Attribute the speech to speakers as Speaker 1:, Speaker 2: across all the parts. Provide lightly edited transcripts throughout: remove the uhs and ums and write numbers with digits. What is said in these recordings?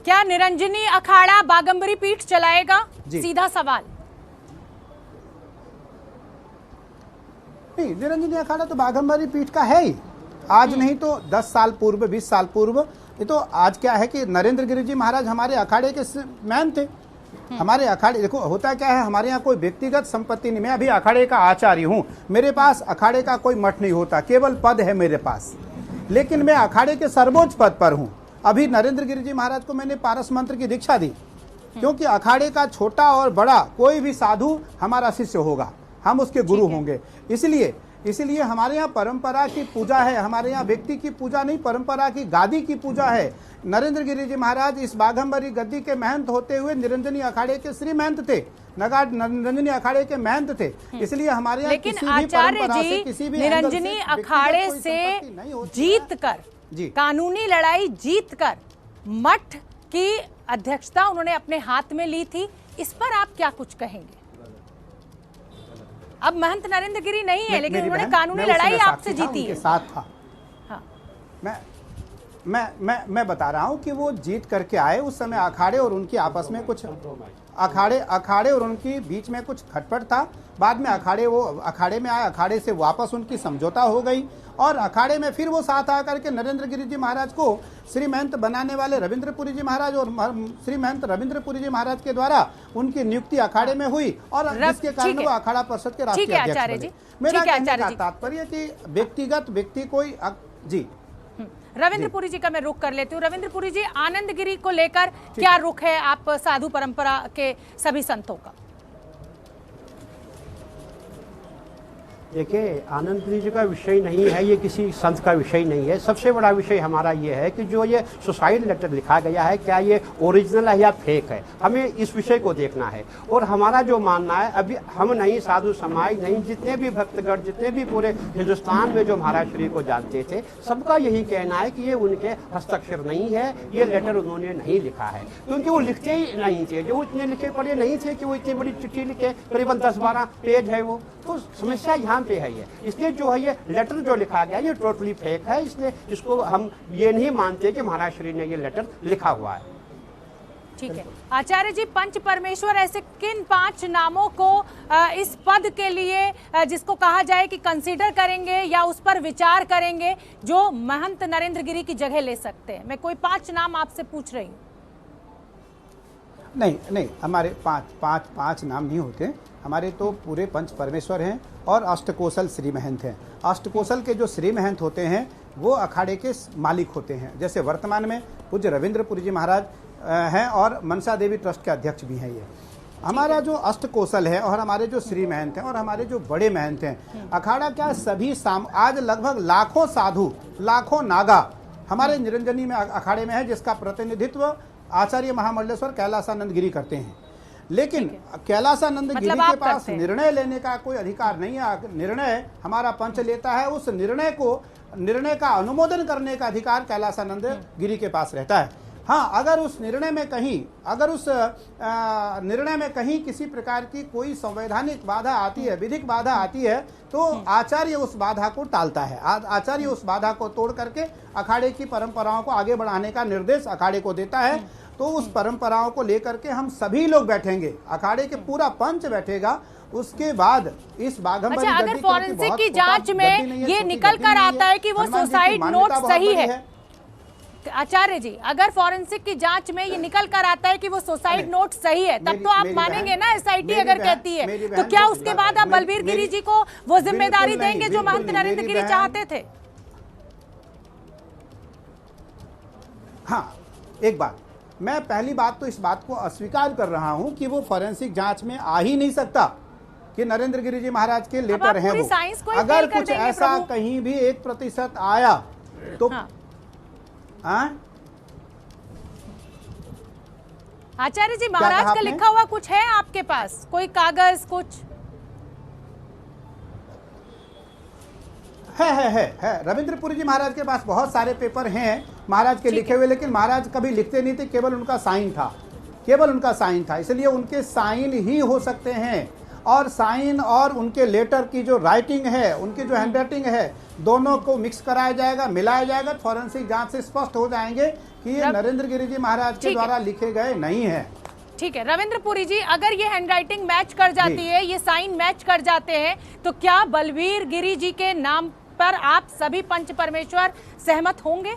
Speaker 1: क्या निरंजनी अखाड़ा बागंबरी पीठ चलाएगा? सीधा सवाल।
Speaker 2: नहीं, निरंजनी अखाड़ा तो बागंबरी पीठ का है ही। आज नहीं तो 10 साल पूर्व, 20 साल पूर्व। ये तो आज क्या है कि नरेंद्र गिरि जी महाराज हमारे अखाड़े के मैन थे। हमारे अखाड़े, देखो होता क्या है, हमारे यहाँ कोई व्यक्तिगत संपत्ति नहीं। मैं अभी अखाड़े का आचार्य हूँ, मेरे पास अखाड़े का कोई मठ नहीं होता, केवल पद है मेरे पास, लेकिन मैं अखाड़े के सर्वोच्च पद पर हूँ। अभी नरेंद्र गिरि जी महाराज को मैंने पारस मंत्र की दीक्षा दी, क्योंकि अखाड़े का छोटा और बड़ा कोई भी साधु हमारा शिष्य होगा, हम उसके गुरु होंगे। इसलिए हमारे यहाँ परंपरा की पूजा है, हमारे यहाँ व्यक्ति की पूजा नहीं, परंपरा की गादी की पूजा है। नरेंद्र गिरि जी महाराज इस बाघंबरी गद्दी के महंत होते हुए निरंजनी अखाड़े के श्री महंत थे, नगाड़ निरंजनी अखाड़े के महंत थे। इसलिए हमारे यहाँ
Speaker 1: लेकिन आचार्य जी निरंजनी अखाड़े से जीत कर, कानूनी लड़ाई जीत कर मठ की अध्यक्षता उन्होंने अपने हाथ में ली थी। इस पर आप क्या कुछ कहेंगे? अब महंत नरेंद्र गिरि नहीं है, लेकिन उन्होंने कानूनी लड़ाई आपसे जीती है।
Speaker 2: साथ था।
Speaker 1: हाँ।
Speaker 2: मैं बता रहा हूं कि वो जीत करके आए। उस समय अखाड़े और उनकी आपस में कुछ अखाड़े और उनकी बीच में कुछ खटपट था। बाद में अखाड़े में आए, अखाड़े से वापस उनकी समझौता हो गई और अखाड़े में फिर वो साथ आकर के नरेंद्र गिरि जी महाराज को श्री महंत बनाने वाले रविंद्रपुरी जी महाराज और श्री महंत रविंद्रपुरी जी महाराज के द्वारा उनकी नियुक्ति अखाड़े में हुई और जिसके कारण वो अखाड़ा परिषद के राष्ट्रीय अध्यक्ष बने। मेरा कहने का तात्पर्य कि व्यक्तिगत व्यक्ति कोई जी
Speaker 1: रविंद्रपुरी जी का मैं रुख कर लेती हूँ। रविंद्रपुरी जी, आनंद गिरि को लेकर क्या रुख है आप साधु परंपरा के सभी संतों का?
Speaker 3: देखिए, आनंद गिरि जी का विषय नहीं है, ये किसी संत का विषय नहीं है। सबसे बड़ा विषय हमारा ये है कि जो ये सुसाइड लेटर लिखा गया है, क्या ये ओरिजिनल है या फेक है, हमें इस विषय को देखना है। और हमारा जो मानना है, अभी हम नहीं, साधु समाज नहीं, जितने भी भक्तगण, जितने भी पूरे हिंदुस्तान में जो महाराज श्री को जानते थे, सबका यही कहना है कि ये उनके हस्ताक्षर नहीं है, ये लेटर उन्होंने नहीं लिखा है, क्योंकि वो लिखते ही नहीं थे। जो इतने लिखे पढ़े नहीं थे कि वो इतनी बड़ी चिट्ठी लिखे, करीबन 10-12 पेज है वो। तो समस्या यहाँ पे है ये। इसलिए जो है ये लेटर जो लिखा गया ये टोटली फेक है। इसलिए इसको हम ये नहीं मानते कि महाराज श्री ने ये लेटर लिखा हुआ है।
Speaker 1: ठीक है आचार्य जी, पंच परमेश्वर ऐसे किन 5 नामों को इस पद के लिए जिसको कहा जाए कि कंसीडर करेंगे या उस पर विचार करेंगे, जो महंत नरेंद्र गिरि की जगह ले सकते हैं? मैं कोई 5 नाम आपसे पूछ रही हूँ।
Speaker 2: नहीं, हमारे पांच नाम नहीं होते। हमारे तो पूरे पंच परमेश्वर हैं और अष्टकोशल श्री महंत हैं। अष्टकोशल के जो श्री महंत होते हैं वो अखाड़े के मालिक होते हैं। जैसे वर्तमान में पूज्य रविंद्रपुरी जी महाराज हैं और मनसा देवी ट्रस्ट के अध्यक्ष भी हैं। ये हमारा जो अष्टकोशल है और हमारे जो श्री महंत हैं और हमारे जो बड़े महंत हैं, अखाड़ा क्या सभी आज लगभग लाखों साधु, लाखों नागा हमारे निरंजनी में अखाड़े में है, जिसका प्रतिनिधित्व आचार्य महामंडलेश्वर कैलासानंद गिरि करते हैं। लेकिन कैलासानंद गिरि के पास निर्णय लेने का कोई अधिकार नहीं है। निर्णय हमारा पंच लेता है, उस निर्णय का अनुमोदन करने का अधिकार कैलासानंद गिरि के पास रहता है। हाँ, अगर उस निर्णय में कहीं किसी प्रकार की कोई संवैधानिक बाधा आती है, विधिक बाधा आती है, तो आचार्य उस बाधा को टालता है। आचार्य उस बाधा को तोड़ करके अखाड़े की परंपराओं को आगे बढ़ाने का निर्देश अखाड़े को देता है। तो उस परंपराओं को लेकर के हम सभी लोग बैठेंगे, अखाड़े के पूरा पंच बैठेगा। उसके बाद इस बाघंबरी
Speaker 1: अगर फॉरेंसिक की जांच में ये निकल कर आता है कि वो सुसाइड नोट सही है, आचार्य जी, अगर फॉरेंसिक की जांच में ये निकल कर आता है कि वो सुसाइड नोट सही है, तब तो आप मानेंगे ना एसआईटी अगर कहती है? तो क्या उसके बाद आप बलबीर गिरि जी को वो जिम्मेदारी देंगे जो महंत नरेंद्र गिरि चाहते थे?
Speaker 2: हाँ, एक बात, मैं पहली बात तो इस बात को अस्वीकार कर रहा हूं कि वो फॉरेंसिक जांच में आ ही नहीं सकता कि नरेंद्र गिरि जी महाराज के लेटर हैं वो। अगर कुछ ऐसा कहीं भी 1% आया तो
Speaker 1: आचार्य जी, महाराज का लिखा हुआ कुछ है आपके पास, कोई कागज कुछ?
Speaker 2: है। रविंद्रपुरी जी महाराज के पास बहुत सारे पेपर हैं महाराज के लिखे हुए, लेकिन महाराज कभी लिखते नहीं थे, केवल उनका साइन था, इसलिए उनके साइन ही हो सकते हैं। और साइन और उनके लेटर की जो राइटिंग है, उनकी जो हैंड राइटिंग है, दोनों को मिक्स कराया जाएगा, मिलाया जाएगा। फॉरेंसिक जांच से स्पष्ट हो जाएंगे कि ये नरेंद्र गिरि जी महाराज के द्वारा लिखे गए नहीं है।
Speaker 1: ठीक है रविंद्र पुरी जी, अगर ये हैंडराइटिंग मैच कर जाती है, ये साइन मैच कर जाते हैं, तो क्या बलवीर गिरि जी के नाम पर आप सभी पंच परमेश्वर सहमत होंगे?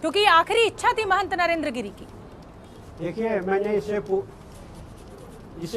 Speaker 1: क्योंकि ये आखिरी इच्छा थी महंत नरेंद्र गिरि की।
Speaker 3: देखिए, मैंने इससे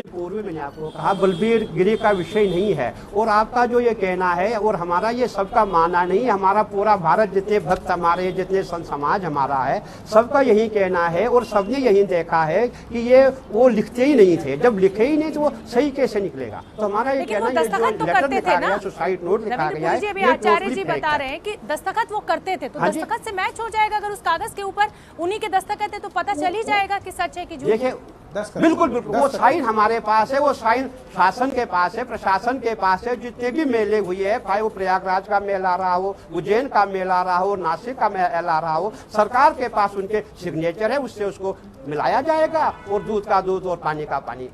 Speaker 3: पूर्व मैंने आपको कहा बलबीर गिरि का विषय नहीं है, और आपका जो ये कहना है और हमारा ये सबका मानना नहीं, हमारा पूरा भारत, जितने भक्त हमारे, जितने संत समाज हमारा है, सबका यही कहना है और सबने यही देखा है कि ये वो लिखते ही नहीं थे। जब लिखे ही नहीं तो वो सही कैसे निकलेगा? तो हमारा ये कहना है,
Speaker 1: दस्तखत तो करते थे ना,
Speaker 3: सुसाइड नोट लिखा गया है,
Speaker 1: अभी आचार्य जी बता रहे हैं कि दस्तखत वो करते थे, तो दस्तखत से मैच हो जाएगा। अगर उस कागज के ऊपर उन्हीं के दस्तखत है तो पता चल ही जाएगा कि सच है कि झूठ।
Speaker 3: देखिए, बिल्कुल बिल्कुल, वो साइन हमारे पास है, वो साइन शासन के पास है, प्रशासन के पास है। जितने भी मेले हुए हैं, चाहे वो प्रयागराज का मेला रहा हो, उज्जैन का मेला रहा हो, नासिक का मेला रहा हो, सरकार के पास उनके सिग्नेचर है, उससे उसको मिलाया जाएगा और दूध का दूध और पानी का पानी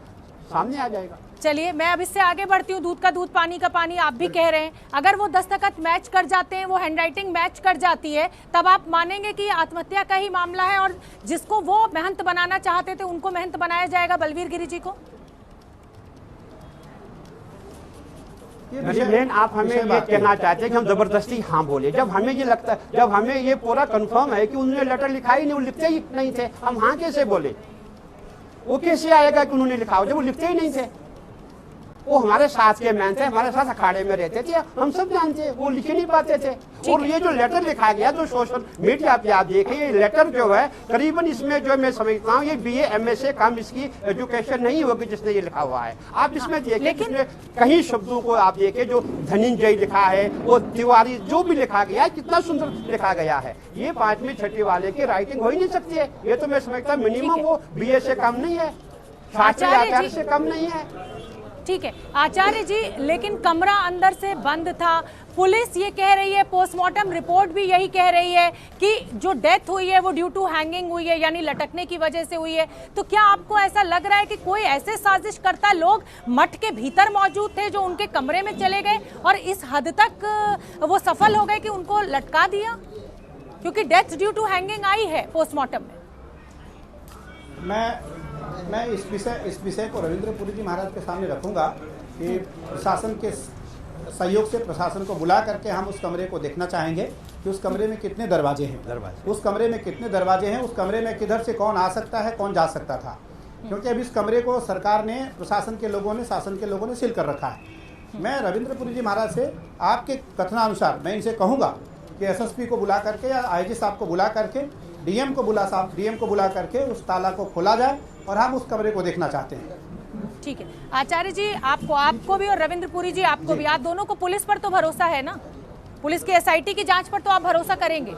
Speaker 3: सामने आ जाएगा।
Speaker 1: चलिए, मैं अब इससे आगे बढ़ती हूँ। दूध का दूध, पानी का पानी, आप भी कह रहे हैं अगर वो दस्तखत मैच कर जाते हैं, वो हैंडराइटिंग मैच कर जाती है, तब आप मानेंगे कि आत्महत्या का ही मामला है और जिसको वो महंत बनाना चाहते थे उनको महंत बनाया जाएगा, बलवीर गिरि जी को?
Speaker 3: मेन आप हमें ये कहना चाहते हैं कि हम जबरदस्ती हाँ बोले, जब हमें ये लगता है, जब हमें ये पूरा कंफर्म है कि उन्होंने लेटर लिखा ही नहीं, वो लिखते ही नहीं थे, हम हाँ कैसे बोले? वो कैसे आएगा कि उन्होंने लिखा हो जब वो लिखते ही नहीं थे? वो हमारे साथ के मैन थे, हमारे साथ अखाड़े में रहते थे, हम सब जानते हैं, वो लिख नहीं पाते थे। और ये जो लेटर लिखा गया, जो सोशल मीडिया पे आप देखें, ये लेटर जो है करीबन इसमें जो मैं समझता हूँ ये BA MA से कम इसकी एजुकेशन नहीं होगी जिसने ये लिखा हुआ है। आप इसमें देखें, इसमें कई शब्दों को आप देखें, जो धनंजय लिखा है, वो तिवारी, जो भी लिखा गया है, कितना सुंदर लिखा गया है। ये 5वीं 6वीं वाले की राइटिंग हो ही नहीं सकती है। ये तो मैं समझता मिनिमम वो BA से कम नहीं है, 60 से कम नहीं है।
Speaker 1: ठीक है आचार्य जी, लेकिन कमरा अंदर से बंद था। पुलिस ये कह रही है, पोस्टमार्टम रिपोर्ट भी यही कह रही है कि जो डेथ हुई है वो ड्यू टू हैंगिंग हुई है, यानी लटकने की वजह से हुई है। तो क्या आपको ऐसा लग रहा है कि कोई ऐसे साजिशकर्ता लोग मठ के भीतर मौजूद थे जो उनके कमरे में चले गए और इस हद तक वो सफल हो गए कि उनको लटका दिया? क्योंकि डेथ ड्यू टू हैंगिंग आई है पोस्टमार्टम में।
Speaker 2: मैं इस विषय को रविंद्र पुरी जी महाराज के सामने रखूंगा कि प्रशासन के सहयोग से प्रशासन को बुला करके हम उस कमरे को देखना चाहेंगे कि उस कमरे में कितने दरवाजे हैं, उस कमरे में कितने दरवाजे हैं, उस कमरे में किधर से कौन आ सकता है, कौन जा सकता था। क्योंकि अभी इस कमरे को सरकार ने, प्रशासन के लोगों ने, शासन के लोगों ने सील कर रखा है। मैं रविंद्र पुरी जी महाराज से आपके कथनानुसार मैं इनसे कहूँगा कि SSP को बुला करके या IG साहब को बुला करके, DM को बुला करके उस ताला को खोला जाए और हम उस कमरे को देखना चाहते हैं।
Speaker 1: ठीक है आचार्य जी, आपको भी और रविंद्र पुरी जी आपको भी, आप दोनों को पुलिस पर तो भरोसा है ना? पुलिस की SIT की जांच पर तो आप भरोसा करेंगे?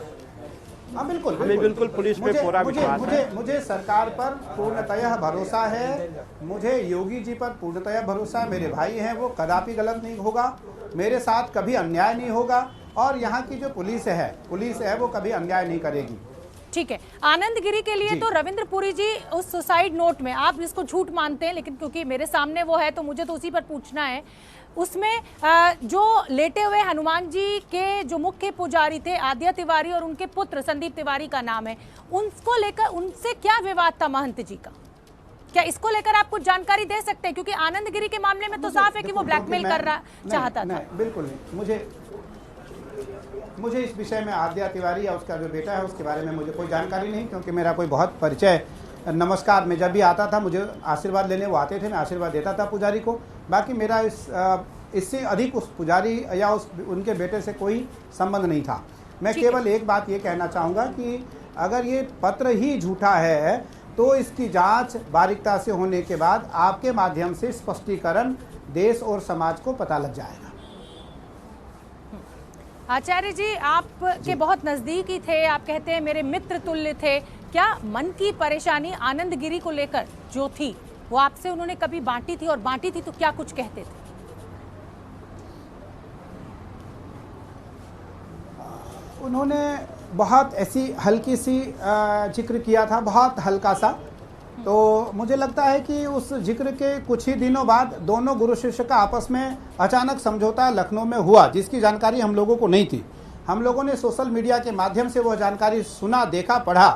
Speaker 2: हाँ बिल्कुल,
Speaker 3: हमें बिल्कुल पुलिस पे पूरा विश्वास है।
Speaker 2: मुझे सरकार पर पूर्णतः भरोसा है, मुझे योगी जी पर पूर्णतः भरोसा है। मेरे भाई हैं, वो कदापि गलत नहीं होगा, मेरे साथ कभी अन्याय नहीं होगा, और यहाँ की जो पुलिस है वो कभी अन्याय नहीं करेगी।
Speaker 1: ठीक है, आनंद गिरी के लिए तो रविंद्र पुरी जी उस सुसाइड नोट में, आप इसको झूठ मानते हैं लेकिन क्योंकि मेरे सामने वो है तो मुझे तो उसी पर पूछना है, उसमें जो लेटे हुए हनुमान जी के जो मुख्य पुजारी थे आद्य तिवारी और उनके पुत्र संदीप तिवारी का नाम है, उनको लेकर उनसे क्या विवाद था महंत जी का? क्या इसको लेकर आप कुछ जानकारी दे सकते हैं? क्योंकि आनंद गिरी के मामले में तो साफ है कि वो ब्लैकमेल कर रहा चाहता था।
Speaker 2: बिल्कुल नहीं, मुझे इस विषय में आद्या तिवारी या उसका जो बेटा है उसके बारे में मुझे कोई जानकारी नहीं, क्योंकि मेरा कोई बहुत परिचय, नमस्कार में जब भी आता था मुझे आशीर्वाद लेने वो आते थे, मैं आशीर्वाद देता था पुजारी को। बाकी मेरा इससे अधिक उस पुजारी या उनके बेटे से कोई संबंध नहीं था। मैं केवल एक बात ये कहना चाहूँगा कि अगर ये पत्र ही झूठा है तो इसकी जांच बारीकता से होने के बाद आपके माध्यम से स्पष्टीकरण देश और समाज को पता लग जाएगा।
Speaker 1: आचार्य जी, आप के बहुत नजदीकी थे, आप कहते हैं मेरे मित्र तुल्य थे। क्या मन की परेशानी आनंद गिरी को लेकर जो थी वो आपसे उन्होंने कभी बांटी थी, और बांटी थी तो क्या कुछ कहते थे? उन्होंने
Speaker 2: बहुत ऐसी हल्की सी जिक्र किया था, बहुत हल्का सा, तो मुझे लगता है कि उस जिक्र के कुछ ही दिनों बाद दोनों गुरु शिष्य का आपस में अचानक समझौता लखनऊ में हुआ, जिसकी जानकारी हम लोगों को नहीं थी। हम लोगों ने सोशल मीडिया के माध्यम से वह जानकारी सुना, देखा, पढ़ा।